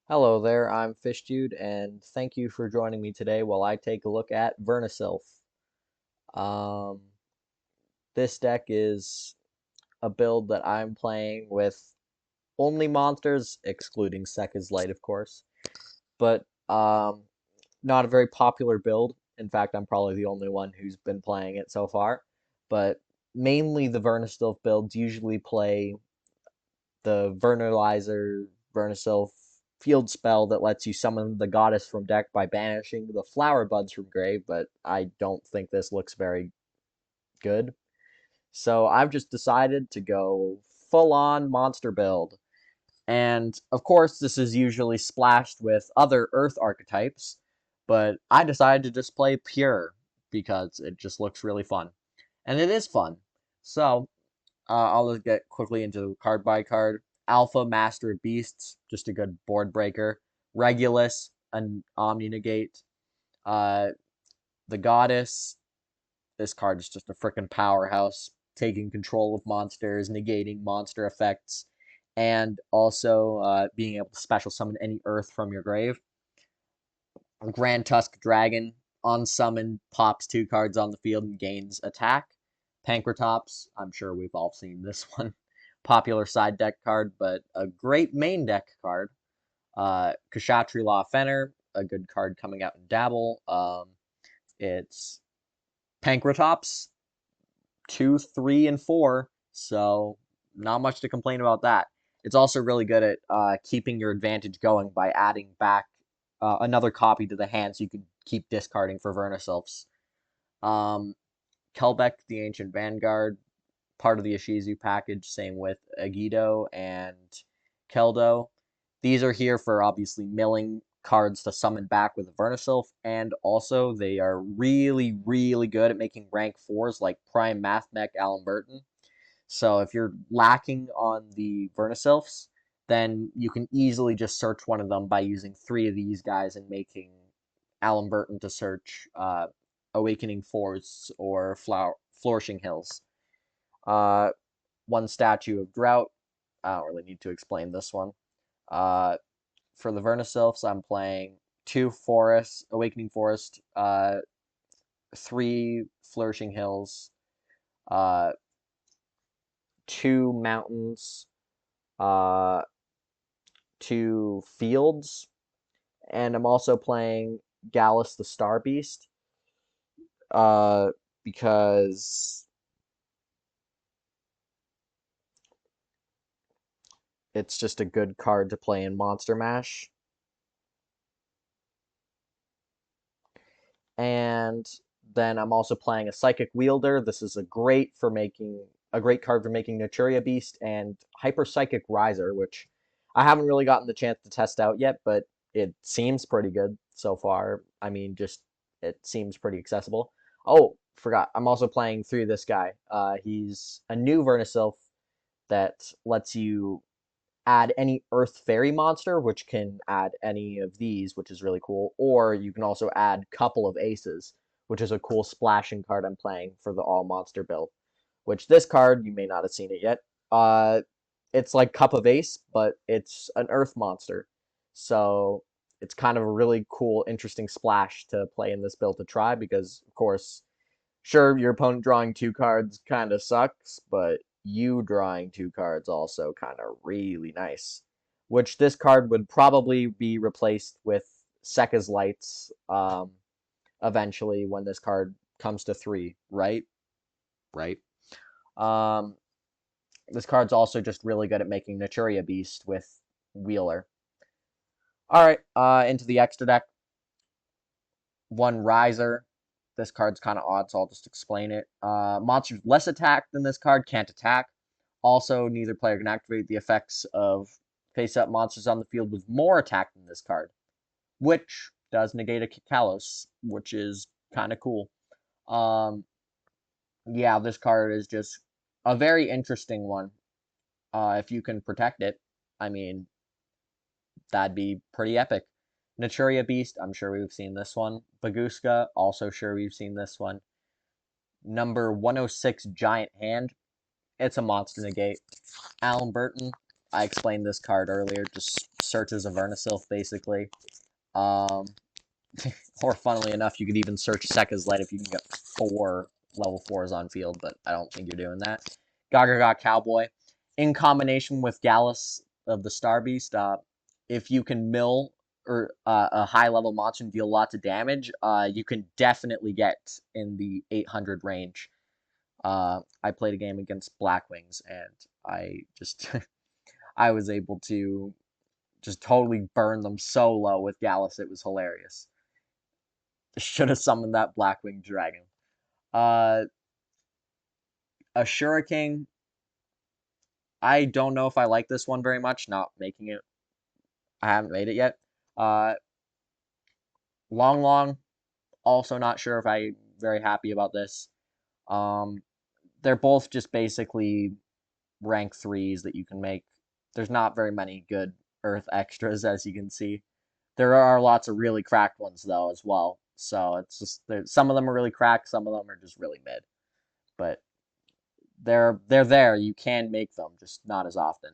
Hello there, I'm FishDude, and thank you for joining me today while I take a look at Vernusylph. Um, this deck is a build that I'm playing with only monsters, excluding Sekka's Light, of course, but not a very popular build. In fact, I'm probably the only one who's been playing it so far, but mainly the Vernusylph builds usually play the Vernusylph field spell that lets you summon the goddess from deck by banishing the flower buds from grave, but I don't think this looks very good. So I've just decided to go full on monster build. And of course, this is usually splashed with other earth archetypes, but I decided to just play pure because it just looks really fun. And it is fun. So I'll just get quickly into card by card. Alpha, Master of Beasts, just a good board breaker. Regulus, an Omni Negate. Uh, the Goddess, this card is just a freaking powerhouse, taking control of monsters, negating monster effects, and also being able to special summon any Earth from your grave. Grand Tusk Dragon, unsummoned, pops 2 cards on the field and gains attack. Pankratops, I'm sure we've all seen this one. Popular side deck card, but a great main deck card. Kshatri Law Fenner, a good card coming out in Dabble. It's Pankratops, 2, 3, and 4, so not much to complain about that. It's also really good at keeping your advantage going by adding back another copy to the hand so you can keep discarding for Vernusylphs. Um, Kelbeck, the Ancient Vanguard, part of the Ishizu package, same with Yugioh and Keldo. These are here for obviously milling cards to summon back with a Vernusylph, and also they are really, really good at making rank 4s like Prime Math Mech Alan Burton. So if you're lacking on the Vernusylphs, then you can easily just search one of them by using 3 of these guys and making Alan Burton to search Awakening Forests or Flourishing Hills. Uh, one Statue of Drought. I don't really need to explain this one. Uh, for the Vernusylphs, I'm playing 2 Forests, Awakening Forest, 3 Flourishing Hills, uh, 2 Mountains, uh, 2 Fields, and I'm also playing Gallus the Star Beast, uh, because it's just a good card to play in Monster Mash. And then I'm also playing a Psychic Wielder. This is a great card for making Naturia Beast and Hyper Psychic Riser, which I haven't really gotten the chance to test out yet, but it seems pretty good so far. I mean, just it seems pretty accessible. Oh, forgot. I'm also playing through this guy. He's a new Vernusylph that lets you add any Earth Fairy monster, which can add any of these, which is really cool. Or you can also add Couple of Aces, which is a cool splashing card I'm playing for the all monster build. Which this card, you may not have seen it yet. It's like Cup of Ace, but it's an Earth monster. So it's kind of a really cool, interesting splash to play in this build to try because, of course, sure, your opponent drawing 2 cards kind of sucks, but you drawing 2 cards also kind of really nice. Which this card would probably be replaced with Sekka's Lights eventually when this card comes to 3, right? Right. Um, this card's also just really good at making Naturia Beast with Wheeler. Alright, into the extra deck. 1 Riser. This card's kind of odd, so I'll just explain it. Monsters less attacked than this card can't attack. Also, neither player can activate the effects of face-up monsters on the field with more attack than this card, which does negate a Kalos, which is kind of cool. Yeah, this card is just a very interesting one. If you can protect it, I mean, that'd be pretty epic. Naturia Beast, I'm sure we've seen this one. Baguska, also sure we've seen this one. Number 106, Giant Hand. It's a monster negate. Alan Burton, I explained this card earlier, just searches a Vernusylph, basically. Um, or funnily enough, you could even search Sekka's Light if you can get 4 level 4s on field, but I don't think you're doing that. Gaga Cowboy. In combination with Gallus of the Star Beast, if you can mill or a high level monster and deal lots of damage, you can definitely get in the 800 range. I played a game against Blackwings, and I just I was able to just totally burn them so low with Gallus. It was hilarious. Should have summoned that Blackwing Dragon. Uh, a Shuriken. I don't know if I like this one very much. Not making it. I haven't made it yet. Uh, Long. Also not sure if I'm very happy about this. Um, they're both just basically rank 3s that you can make. There's not very many good Earth extras, as you can see. There are lots of really cracked ones, though, as well. So it's just, some of them are really cracked, some of them are just really mid. But they're there. You can make them, just not as often.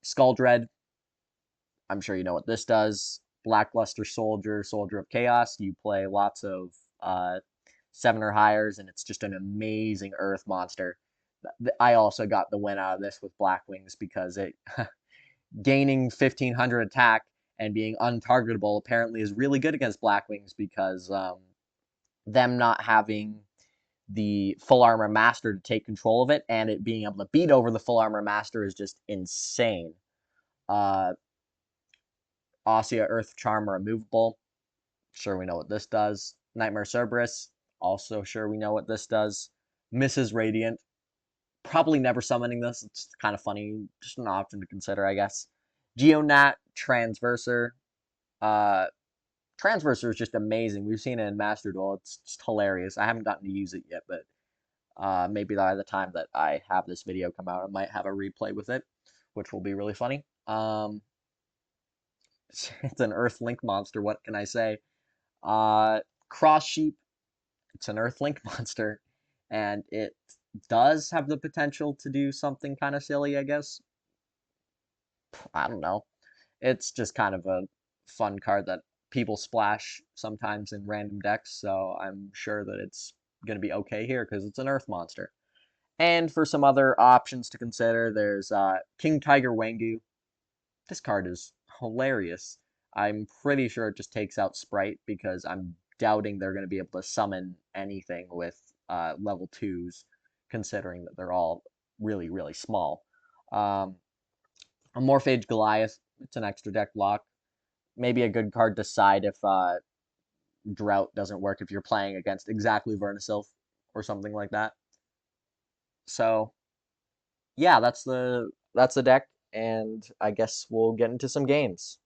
Skull Dread. I'm sure you know what this does. Blackluster Soldier, Soldier of Chaos. You play lots of 7 or highers, and it's just an amazing Earth monster. I also got the win out of this with Blackwings because it gaining 1500 attack and being untargetable apparently is really good against Blackwings because them not having the full armor master to take control of it and it being able to beat over the full armor master is just insane. Ossia Earth Charmer removable. Sure, we know what this does. Nightmare Cerberus. Also sure we know what this does. Mrs. Radiant. Probably never summoning this. It's kind of funny. Just an option to consider, I guess. Geonat Transverser. Transverser is just amazing. We've seen it in Master Duel. It's just hilarious. I haven't gotten to use it yet, but maybe by the time that I have this video come out, I might have a replay with it, which will be really funny. It's an Earth Link monster. What can I say? Cross Sheep. It's an Earth Link monster, and it does have the potential to do something kind of silly, I guess. I don't know. It's just kind of a fun card that people splash sometimes in random decks, so I'm sure that it's going to be okay here because it's an Earth monster. And for some other options to consider, there's King Tiger Wangu. This card is hilarious. I'm pretty sure it just takes out Sprite because I'm doubting they're going to be able to summon anything with level 2s, considering that they're all really, really small. A Morphage Goliath. It's an extra deck block. Maybe a good card to side if Drought doesn't work if you're playing against exactly Vernusylph or something like that. So yeah, that's the deck, and I guess we'll get into some games.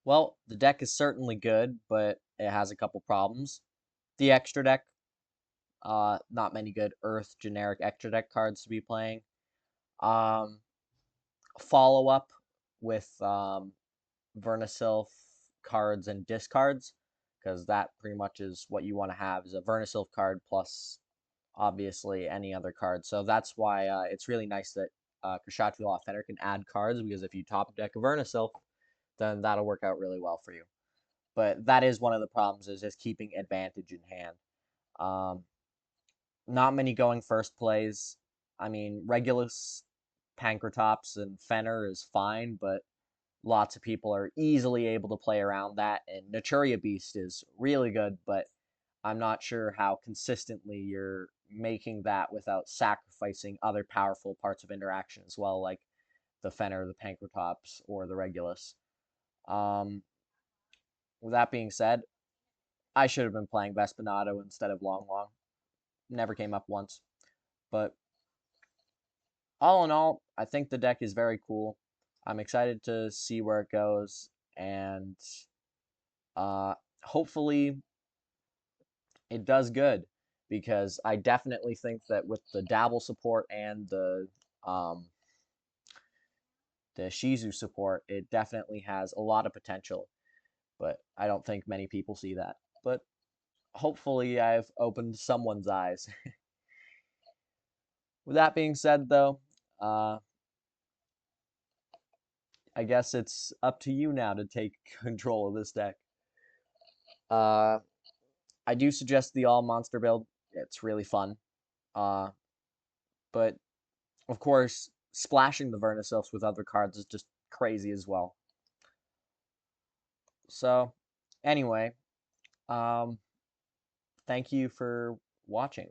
Well, the deck is certainly good, but it has a couple problems. The extra deck, not many good Earth generic extra deck cards to be playing. Um, Follow up with Vernusylph cards and discards, because that pretty much is what you want to have is a Vernusylph card plus obviously any other card. So that's why it's really nice that Kshatriya Fenner can add cards, because if you top deck a Vernusylph, then that'll work out really well for you. But that is one of the problems, is just keeping advantage in hand. Um, Not many going first plays. I mean, Regulus, Pankratops, and Fenner is fine, but lots of people are easily able to play around that. And Naturia Beast is really good, but I'm not sure how consistently you're making that without sacrificing other powerful parts of interaction as well, like the Fenner, the Pankratops, or the Regulus. Um, with that being said, I should have been playing Vespinato instead of Long Long. Never came up once. But all in all, I think the deck is very cool. I'm excited to see where it goes, and uh, hopefully it does good, because I definitely think that with the Dabble support and um, the Shizu support, it definitely has a lot of potential. But I don't think many people see that. But hopefully, I've opened someone's eyes. With that being said, though, uh, I guess it's up to you now to take control of this deck. Uh, I do suggest the all monster build. It's really fun. Uh, but of course, splashing the Vernusylphs with other cards is just crazy as well. So, anyway, um, thank you for watching.